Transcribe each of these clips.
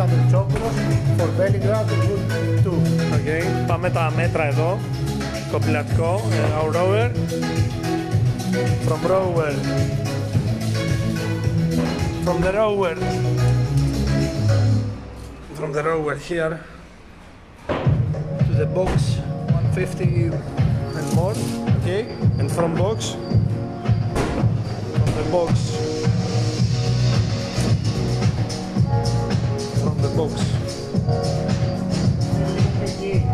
Alexander Tsopoulos for Belgrade Good 2. Okay. Πάμε τα μέτρα εδώ. Κοπηλατικό. Our rower. From rower. From the rower. From the rower here to the box 150 and more. Okay. And from box. From the box. From the box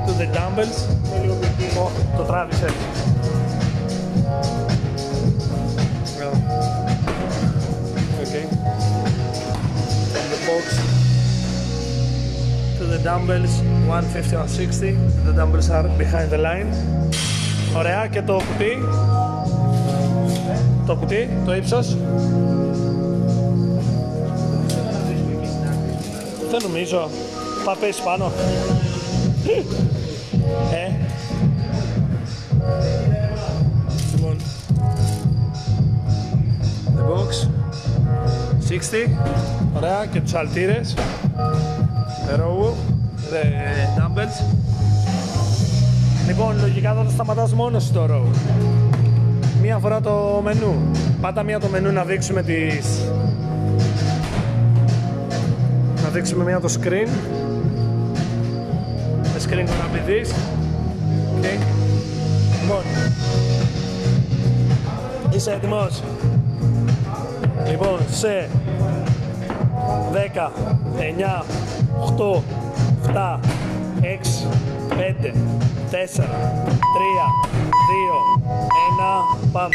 to the dumbbells. Το τράβησε. Okay. From the box to the dumbbells 150 and 60. The dumbbells are behind the line. Ωραία, και το κουτί. Το κουτί, το ύψος. Δεν νομίζω. Θα πέσει πάνω. Λοιπόν. The box. 60. Ωραία, και τους αλτήρες. The row. The dumbbells. Λοιπόν, λογικά θα σταματάς μόνος στο row. Μία φορά το μενού. Πάτα μία το μενού να δείξουμε τις... Να δείξουμε μία το screen. The screen gonna be this. Okay. Λοιπόν. Είσαι έτοιμος? Λοιπόν, σε 10, 9, 8, 7, 6, 5, 4, 3, 2, 1, πάμε.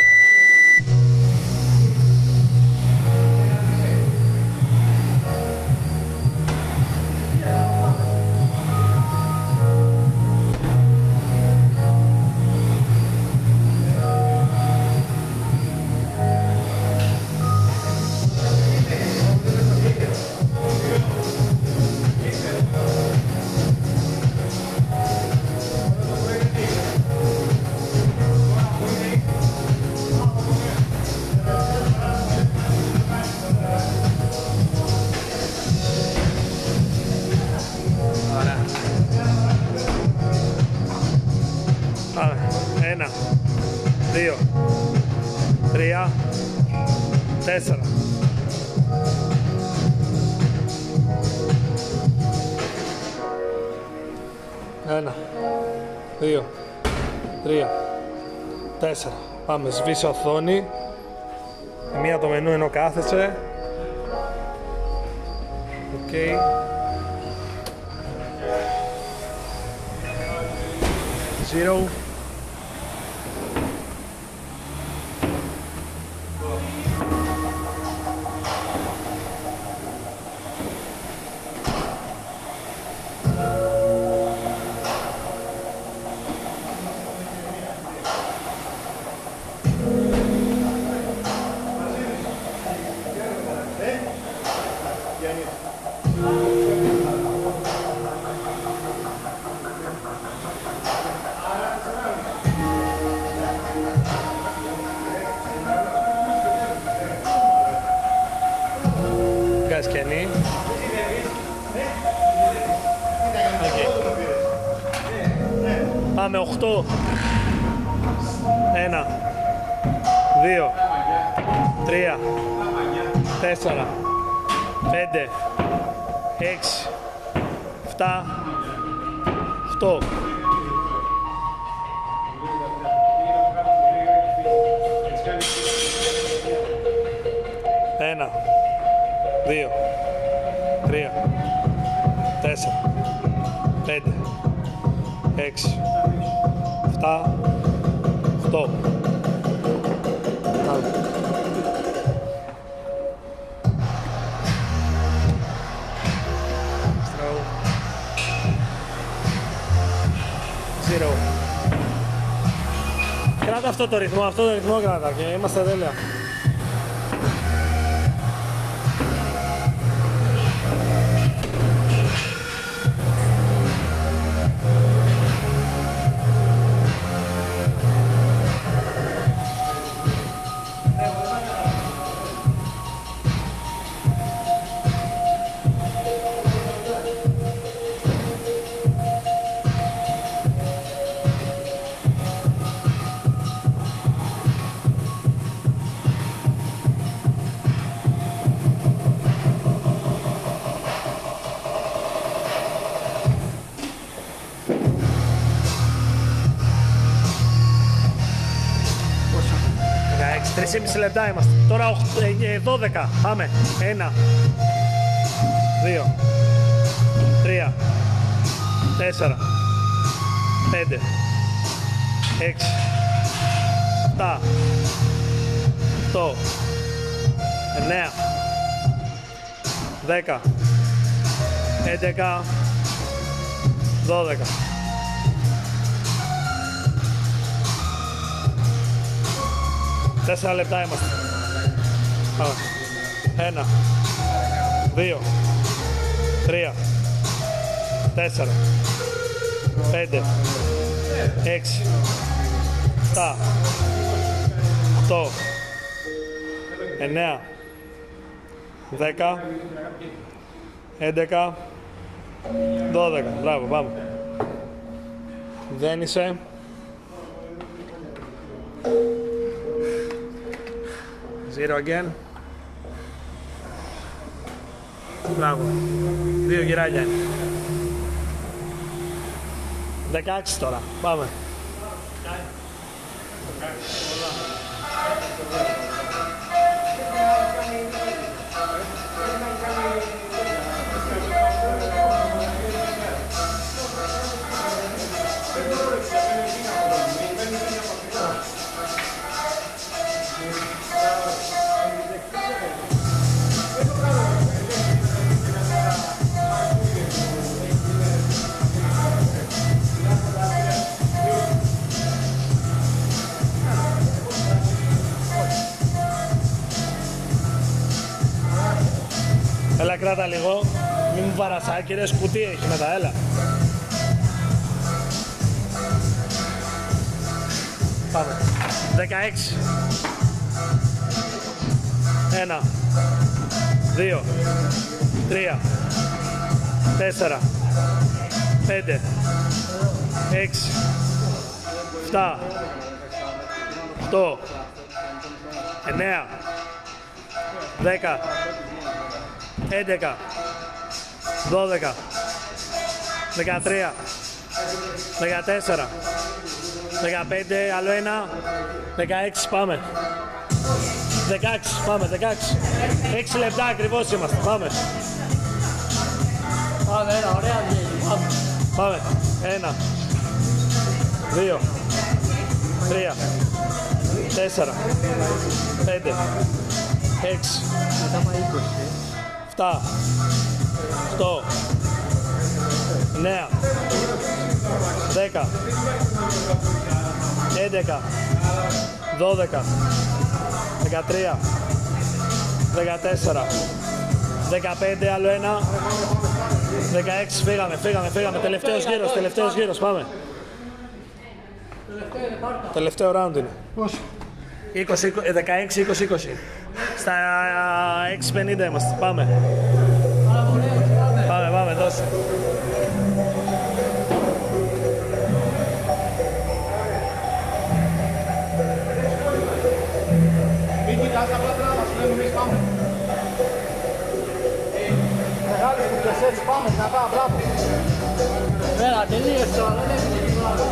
Ένα, 2, 3, 4. Ένα, 2, 3, 4. Πάμε, σβήσε οθόνη. Μία το μενού ενώ κάθεσαι. Οκ. Zero. Σκηνή. Okay. Πάμε 8. 1, 2, 3, 4, 5, 6, 7, 8. Ένα, 2, 3, 4, 5, 6, 7, 8. Zero. Κράτα αυτό το ρυθμό κράτα και είμαστε τέλεια. 3,5 λεπτά είμαστε. Τώρα 12. Πάμε. 1, 2, 3, 4, 5, 6, 7, 8, 9, 10, 11, 12. 4 λεπτά είμαστε. Πάμε. 1, 2, 3, 4, 5, 6, 7, 8, 9, 10, 11, 12. Μπράβο, πάμε. Δεν είσαι. Zero again. Μπράβο. 2 γυράκια. 16 τώρα. Πάμε. Έλα κράτα λίγο, μην μου παρασάκυρες, σκουτί έχει μετά, έλα. Πάμε. 16. 1, 2, 3, 4, 5, 6, 7, 8, 9, 10, 11, 12, 13, 14, 15, άλλο ένα, 16, πάμε. 16, πάμε, 16. 6 λεπτά ακριβώς είμαστε, πάμε. Πάμε, ένα, ωραία βγαίνει. Πάμε. Πάμε. 1, 2, 3, 4, 5, 6, 7, 8, 9, 10, 11, 12, 13, 14, 15, άλλο ένα, 16, φύγαμε, τελευταίος γύρος, πάμε. Τελευταίο round είναι. Πόσο? 16-20-20. Στα 6.50 είμαστε, πάμε. Πάμε, δώσε. Μην κοιτάς τα πλάτρα μας, λέμε εμείς πάμε. Μεγάλες κουτιές έτσι, πάμε, δυνατά, μπράβο. Πέρα, τελείωσε τώρα, δεν έχει τίποτα.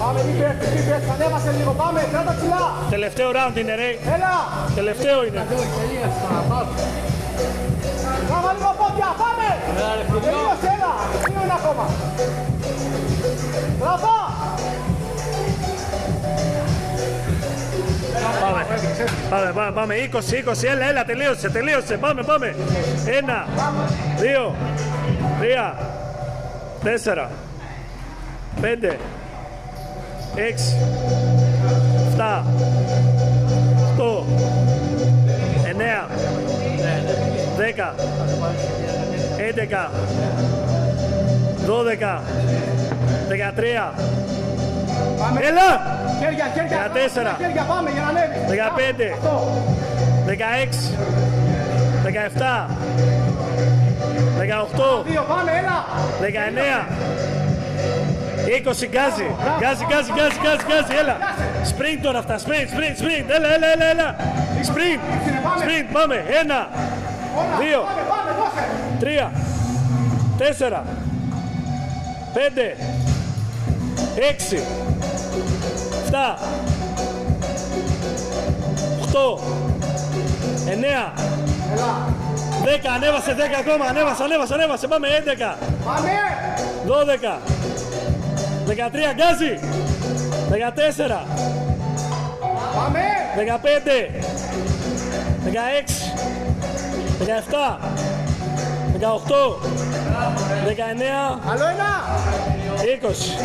Πάμε, μην πέφτεις, ανέβασε λίγο, πάμε, κράτα ψηλά. Τελευταίο round είναι, ρε. Έλα. Τελευταίο είναι. Τελείωσε τώρα, πάμε. Τράβα λίγο πόδια, πάμε. Τελείωσε, έλα. Είναι ακόμα. Τραβά. Πάμε. 20, έλα, τελείωσε. Πάμε. 1, 2, 3, 4, 5, 6, 7, 8, 9, 10, 11, 12, 13, έλα! Χέρια, 14, χέρια, πάμε για να ανέβεις. 15, 16, 17, 18, 2, πάμε, έλα. 19, 20, γκάζι, έλα. Sprint τώρα αυτά, sprint, έλα. Sprint, πάμε, 1, 2, 3, 4, 5, 6, 7, 8, 9, 10, ανέβασε 10 ακόμα, ανέβασε, πάμε 11, Πάμε! 12, 13, γκάζι, 14, Πάμε! 15, 16, 17, 18, 19, Άλλο ένα! 20.